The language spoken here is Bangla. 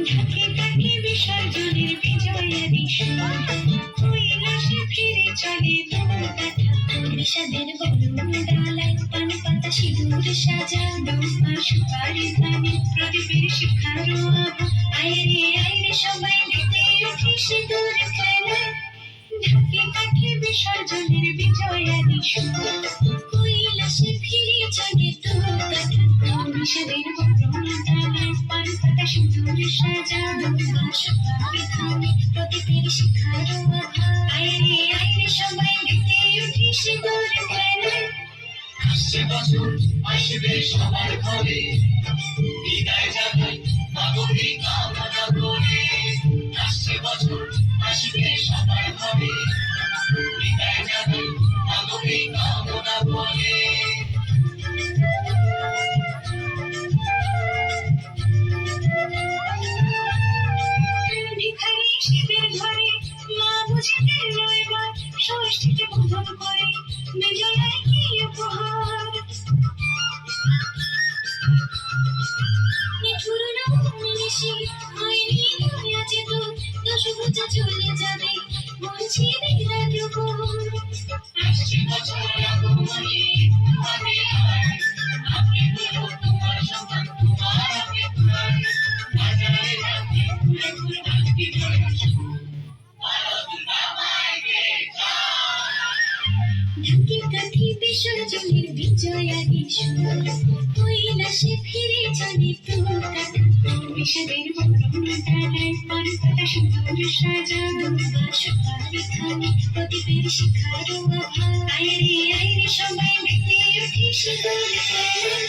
ঢাকে ঢাকে বিসর্জনের বিজয়ারি কৈলাসে ফিরে চলে দৌড়াটা। বিষাদের বরণ ডালায় পান পাতা সিঁদুর সাজা, দোপা সুপারি ধানে প্রদীপের শিখারো আভা। আয়রে সবাই মেতে উঠি সিঁদুর খেলায়। ঢাকে ঢাকে বিসর্জনের বিজয়ারি কৈলাসে ফিরে চলে দৌড়াটা। বিষাদের বরণ ডালায় পান পাতা সিঁদুর সাজা, দোপা সুপারি ধানে প্রদীপের শিখারো আভা। আয়রে সবাই মেতে উঠি সিঁদুর খেলায়। আসছে বছর আসবে সবার ঘরে, বিদায় জানাই মাগো কামনা করে। আসছে বছর আসবে সবার ঘরে, বিদায় জানাই মাগো কামনা করে। ভিখারি শিবের ঘরে মা বুঝে দিল এবার, ষষ্ঠীতে বোধন করে বিজয়ায় কি উপহার। নিঠুর নিশি হয়নি দয়া যে তোর, দশভুজা চলে যাবে বলছি বিরাট উপহার। আসছে বছর আগমনী হবে আর, আপনি হলো তোমার সন্তান, তোমার অপেক্ষায়। বাজারে যাবে ঘুরে ঘুরে ভক্তি ধরে আসুন, বলো দুর্গা মাইকে ঢাকে ঢাকে বিসর্জনের বিজয়ারি কৈলাসে ফিরে চলে দৌড়াটা। বিষাদের বরণ ডালায় পান পাতা সিঁদুর সাজা, দোপা সুপারি ধানে প্রদীপের শিখারো আভা। আয়রে সবাই মেতে উঠি সিঁদুর খেলায়।